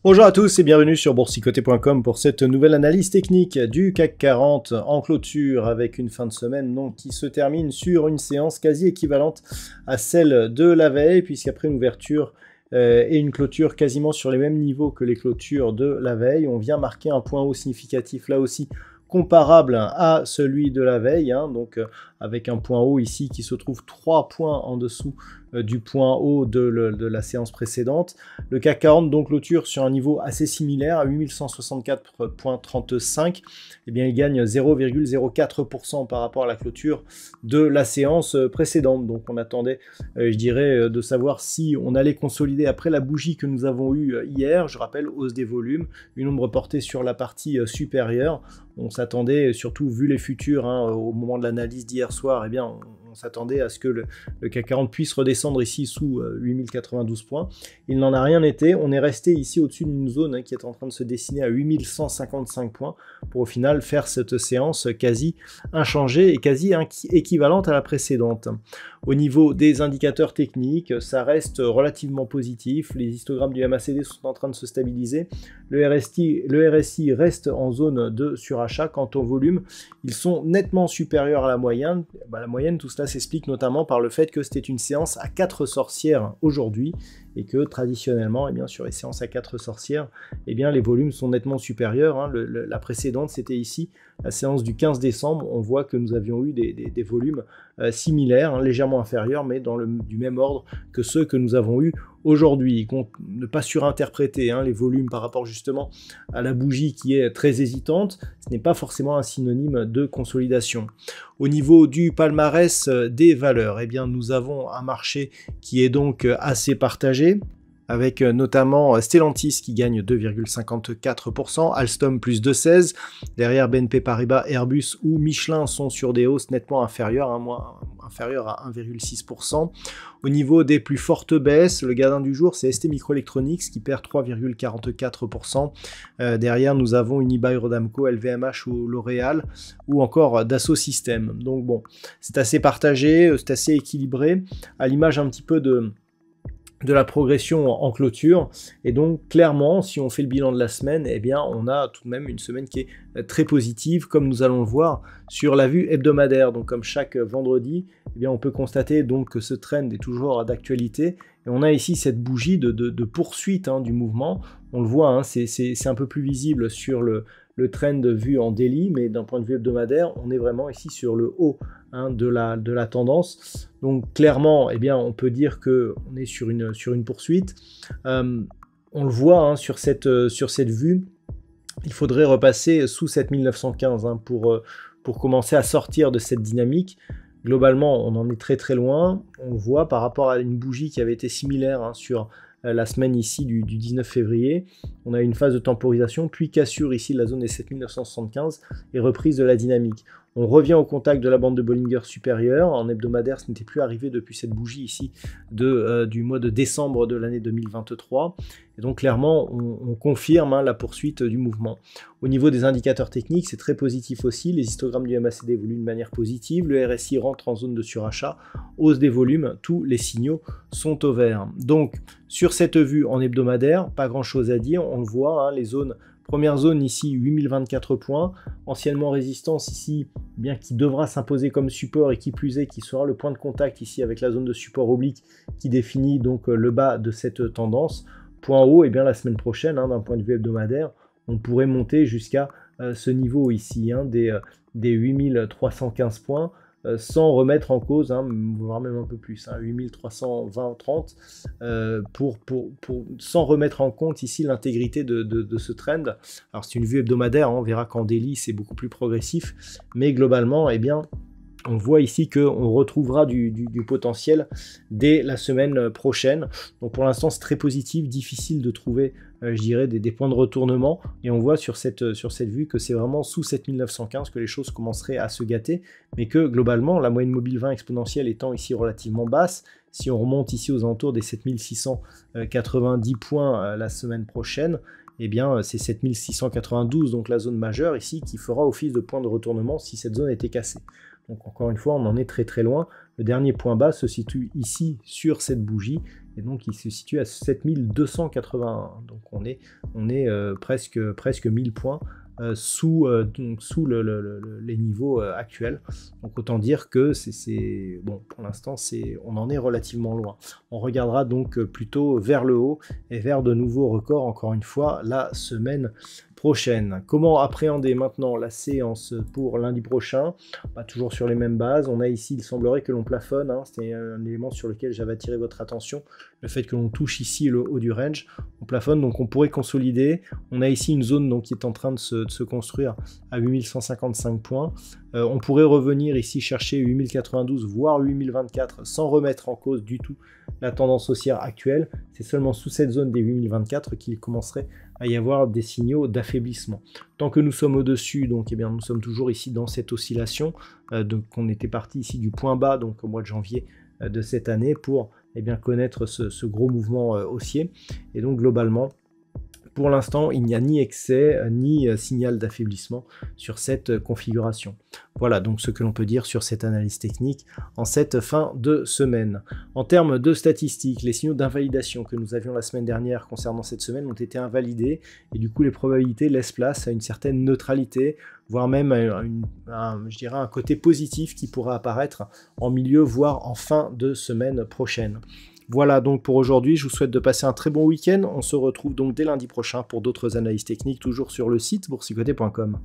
Bonjour à tous et bienvenue sur boursicoté.com pour cette nouvelle analyse technique du CAC 40 en clôture avec une fin de semaine donc, qui se termine sur une séance quasi équivalente à celle de la veille puisqu'après une ouverture et une clôture quasiment sur les mêmes niveaux que les clôtures de la veille, on vient marquer un point haut significatif là aussi comparable à celui de la veille, donc avec un point haut ici qui se trouve 3 points en dessous du point haut de la séance précédente. Le CAC 40 donc clôture sur un niveau assez similaire à 8164,35. Eh bien, il gagne 0,04% par rapport à la clôture de la séance précédente. Donc on attendait, je dirais, de savoir si on allait consolider après la bougie que nous avons eue hier. Je rappelle, hausse des volumes, une ombre portée sur la partie supérieure. On s'attendait, surtout vu les futurs, au moment de l'analyse d'hier soir, eh bien, on s'attendait à ce que le CAC 40 puisse redescendre ici sous 8092 points. Il n'en a rien été. On est resté ici au-dessus d'une zone qui est en train de se dessiner à 8155 points pour au final faire cette séance quasi inchangée et quasi équivalente à la précédente. Au niveau des indicateurs techniques, ça reste relativement positif. Les histogrammes du MACD sont en train de se stabiliser. Le RSI reste en zone de surachat. Quant au volume, ils sont nettement supérieurs à la moyenne. La moyenne, tout cela s'explique notamment par le fait que c'était une séance à 4 sorcières aujourd'hui et que traditionnellement, eh bien, sur les séances à 4 sorcières, eh bien, les volumes sont nettement supérieurs. La précédente, c'était ici, la séance du 15 décembre. On voit que nous avions eu des volumes similaires, légèrement inférieurs, mais du même ordre que ceux que nous avons eus aujourd'hui. Ne pas surinterpréter les volumes par rapport justement à la bougie qui est très hésitante. Ce n'est pas forcément un synonyme de consolidation. Au niveau du palmarès des valeurs, eh bien, nous avons un marché qui est donc assez partagé, avec notamment Stellantis qui gagne 2,54%, Alstom plus 2,16%, derrière BNP Paribas, Airbus ou Michelin sont sur des hausses nettement inférieures, inférieures à 1,6%. Au niveau des plus fortes baisses, le gardien du jour c'est ST Microelectronics qui perd 3,44%. Derrière nous avons Unibail-Rodamco, LVMH ou L'Oréal ou encore Dassault Systèmes. Donc bon, c'est assez partagé, c'est assez équilibré, à l'image un petit peu de la progression en clôture, et donc clairement si on fait le bilan de la semaine, eh bien on a tout de même une semaine qui est très positive comme nous allons le voir sur la vue hebdomadaire. Donc comme chaque vendredi, eh bien on peut constater donc que ce trend est toujours d'actualité et on a ici cette bougie de poursuite du mouvement. On le voit, c'est un peu plus visible sur le trend vu en daily, mais d'un point de vue hebdomadaire, on est vraiment ici sur le haut de la tendance. Donc clairement, eh bien, on peut dire qu'on est sur une poursuite. On le voit sur cette vue, il faudrait repasser sous 7915 pour commencer à sortir de cette dynamique. Globalement, on en est très très loin. On le voit par rapport à une bougie qui avait été similaire sur la semaine ici du 19 février. On a une phase de temporisation, puis cassure ici de la zone des 7975 et reprise de la dynamique. On revient au contact de la bande de Bollinger supérieure. En hebdomadaire, ce n'était plus arrivé depuis cette bougie ici du mois de décembre de l'année 2023. Et donc clairement, on confirme la poursuite du mouvement. Au niveau des indicateurs techniques, c'est très positif aussi. Les histogrammes du MACD évoluent de manière positive. Le RSI rentre en zone de surachat. Hausse des volumes, tous les signaux sont au vert. Donc sur cette vue en hebdomadaire, pas grand chose à dire. On le voit, les zones. Première zone ici, 8024 points, anciennement résistance ici, bien qui devra s'imposer comme support et qui plus est, qui sera le point de contact ici avec la zone de support oblique qui définit donc le bas de cette tendance. Point haut, et bien la semaine prochaine, d'un point de vue hebdomadaire, on pourrait monter jusqu'à ce niveau ici, des 8315 points, sans remettre en cause, voire même un peu plus, 8320-30, sans remettre en compte ici l'intégrité de ce trend. Alors c'est une vue hebdomadaire, on verra qu'en daily c'est beaucoup plus progressif, mais globalement, eh bien, on voit ici qu'on retrouvera du potentiel dès la semaine prochaine. Donc pour l'instant, c'est très positif, difficile de trouver, je dirais, des points de retournement. Et on voit sur cette vue que c'est vraiment sous 7915 que les choses commenceraient à se gâter, mais que globalement, la moyenne mobile 20 exponentielle étant ici relativement basse, si on remonte ici aux alentours des 7690 points la semaine prochaine, eh bien c'est 7692, donc la zone majeure ici, qui fera office de point de retournement si cette zone était cassée. Donc encore une fois, on en est très très loin. Le dernier point bas se situe ici sur cette bougie, et donc il se situe à 7281. Donc on est presque 1000 points sous les niveaux actuels. Donc autant dire que bon, pour l'instant, on en est relativement loin. On regardera donc plutôt vers le haut et vers de nouveaux records, encore une fois, la semaine prochaine. Comment appréhender maintenant la séance pour lundi prochain? Toujours sur les mêmes bases. On a ici, il semblerait que l'on plafonne, hein, c'était un élément sur lequel j'avais attiré votre attention, le fait que l'on touche ici le haut du range. On plafonne, donc on pourrait consolider. On a ici une zone donc, qui est en train de se construire à 8155 points. On pourrait revenir ici chercher 8092 voire 8024 sans remettre en cause du tout la tendance haussière actuelle. C'est seulement sous cette zone des 8024 qu'il commencerait à y avoir des signaux d'affaiblissement. Tant que nous sommes au-dessus, donc eh bien, nous sommes toujours ici dans cette oscillation. Donc on était parti ici du point bas donc au mois de janvier de cette année pour eh bien, connaître ce gros mouvement haussier. Et donc globalement, pour l'instant, il n'y a ni excès, ni signal d'affaiblissement sur cette configuration. Voilà donc ce que l'on peut dire sur cette analyse technique en cette fin de semaine. En termes de statistiques, les signaux d'invalidation que nous avions la semaine dernière concernant cette semaine ont été invalidés et du coup les probabilités laissent place à une certaine neutralité, voire même je dirais un côté positif qui pourra apparaître en milieu, voire en fin de semaine prochaine. Voilà donc pour aujourd'hui, je vous souhaite de passer un très bon week-end. On se retrouve donc dès lundi prochain pour d'autres analyses techniques, toujours sur le site boursicoté.com.